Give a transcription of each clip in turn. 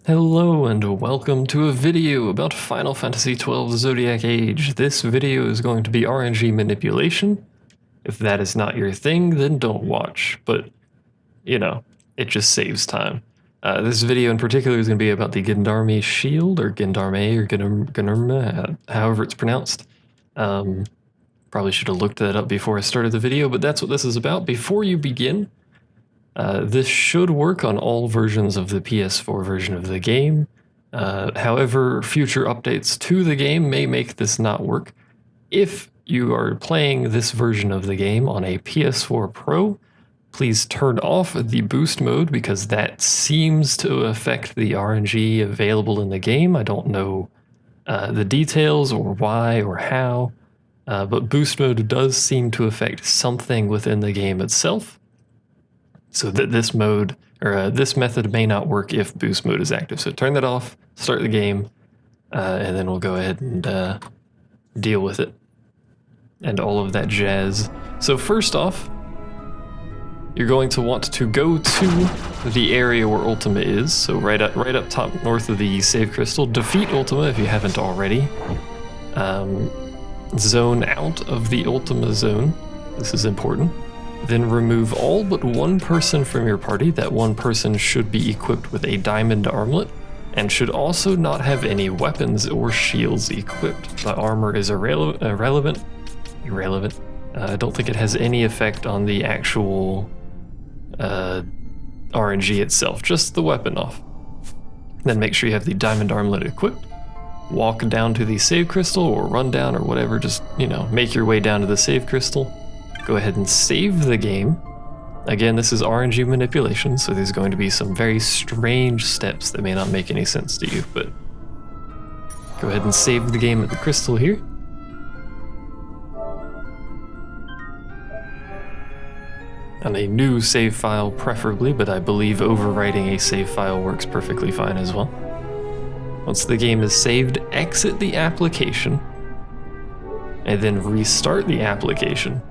Hello and welcome to a video about Final Fantasy XII The Zodiac Age. This video is going to be RNG Manipulation. If that is not your thing, then don't watch, but, you know, it just saves time. This video in particular is going to be about the Gendarme shield, or Gendarme, or Gendarme, however it's pronounced. Probably should have looked that up before I started the video, but that's what this is about. Before you begin, this should work on all versions of the PS4 version of the game. However, future updates to the game may make this not work. If you are playing this version of the game on a PS4 Pro, please turn off the boost mode because that seems to affect the RNG available in the game. I don't know the details or why or how, but boost mode does seem to affect something within the game itself. So that this mode, or this method may not work if boost mode is active. So turn that off, start the game, and then we'll go ahead and deal with it. And all of that jazz. So first off, you're going to want to go to the area where Ultima is. So right up top north of the save crystal. Defeat Ultima if you haven't already. Zone out of the Ultima zone. This is important. Then remove all but one person from your party. That one person should be equipped with a Diamond Armlet and should also not have any weapons or shields equipped. The armor is irrelevant. I don't think it has any effect on the actual RNG itself, just the weapon off. Then make sure you have the Diamond Armlet equipped. Walk down to the save crystal or run down or whatever, just, you know, make your way down to the save crystal. Go ahead and save the game. Again, this is RNG manipulation, so there's going to be some very strange steps that may not make any sense to you, but go ahead and save the game at the crystal here. On a new save file preferably, but I believe overwriting a save file works perfectly fine as well. Once the game is saved, exit the application, and then restart the application,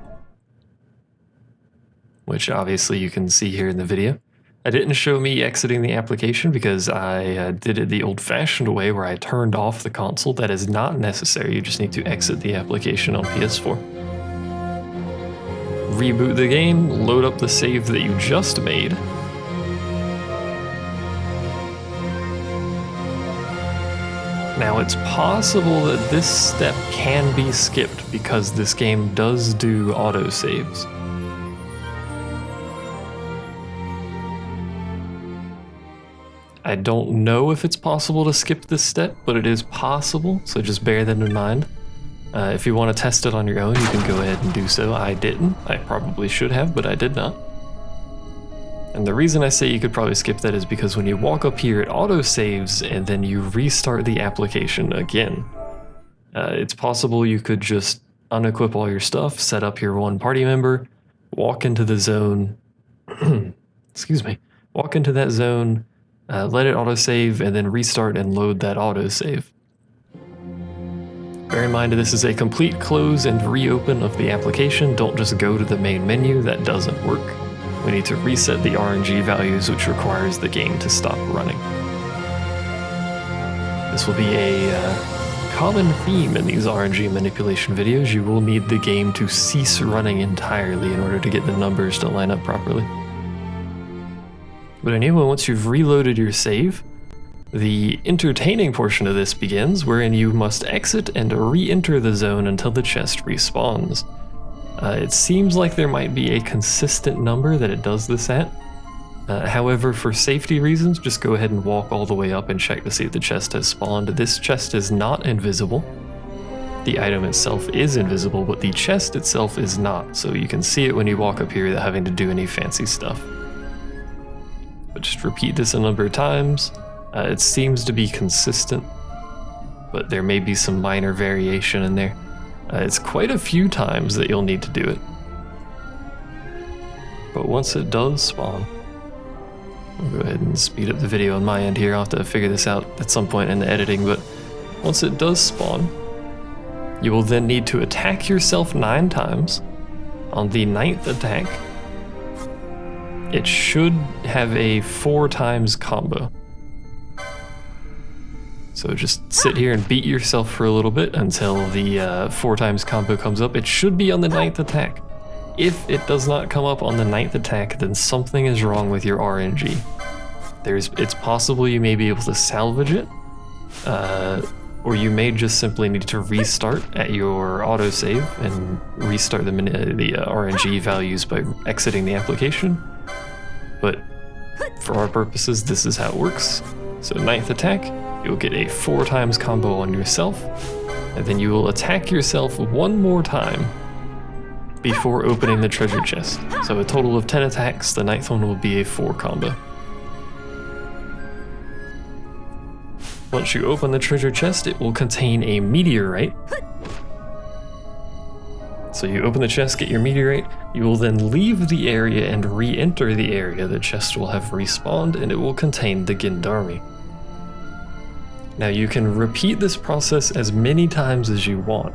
which obviously you can see here in the video. It didn't show me exiting the application because I did it the old-fashioned way where I turned off the console. That is not necessary, you just need to exit the application on PS4. Reboot the game, load up the save that you just made. Now it's possible that this step can be skipped because this game does do autosaves. I don't know if it's possible to skip this step, but it is possible, so just bear that in mind. If you want to test it on your own, you can go ahead and do so. I didn't. I probably should have, but I did not. And the reason I say you could probably skip that is because when you walk up here, it autosaves, and then you restart the application again. It's possible you could just unequip all your stuff, set up your one party member, walk into the zone, excuse me, walk into that zone, let it autosave, and then restart and load that autosave. Bear in mind this is a complete close and reopen of the application. Don't just go to the main menu, that doesn't work. We need to reset the RNG values, which requires the game to stop running. This will be a common theme in these RNG manipulation videos. You will need the game to cease running entirely in order to get the numbers to line up properly. But anyway, once you've reloaded your save, the entertaining portion of this begins, wherein you must exit and re-enter the zone until the chest respawns. It seems like there might be a consistent number that it does this at. However, for safety reasons, just go ahead and walk all the way up and check to see if the chest has spawned. This chest is not invisible. The item itself is invisible, but the chest itself is not, so you can see it when you walk up here without having to do any fancy stuff. But just repeat this a number of times. It seems to be consistent, but there may be some minor variation in there. It's quite a few times that you'll need to do it. But once it does spawn, I'll go ahead and speed up the video on my end here. I'll have to figure this out at some point in the editing, but once it does spawn, you will then need to attack yourself 9 times. On the 9th attack, it should have a 4 times combo. So just sit here and beat yourself for a little bit until the 4 times combo comes up. It should be on the 9th attack. If it does not come up on the 9th attack, then something is wrong with your RNG. It's possible you may be able to salvage it, or you may just simply need to restart at your autosave and restart the RNG values by exiting the application. But for our purposes, this is how it works. So 9th attack, you'll get a 4 times combo on yourself, and then you will attack yourself 1 more time before opening the treasure chest. So a total of 10 attacks, the 9th one will be a 4 combo. Once you open the treasure chest, it will contain a meteorite. So you open the chest, get your meteorite, you will then leave the area and re-enter the area. The chest will have respawned and it will contain the Gendarme. Now you can repeat this process as many times as you want,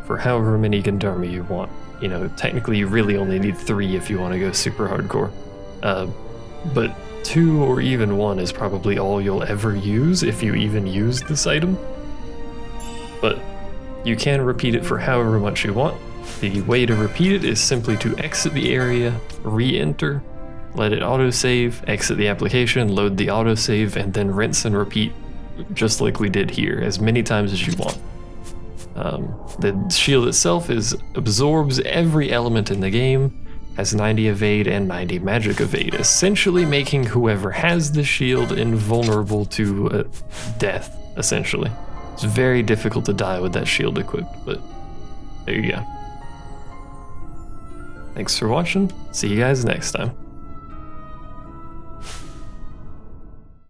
for however many Gendarme you want. You know, technically you really only need 3 if you want to go super hardcore. But 2 or even 1 is probably all you'll ever use if you even use this item. But you can repeat it for however much you want. The way to repeat it is simply to exit the area, re-enter, let it autosave, exit the application, load the autosave, and then rinse and repeat just like we did here, as many times as you want. The shield itself absorbs every element in the game, has 90 evade and 90 magic evade, essentially making whoever has the shield invulnerable to death, essentially. It's very difficult to die with that shield equipped, but there you go. Thanks for watching, see you guys next time.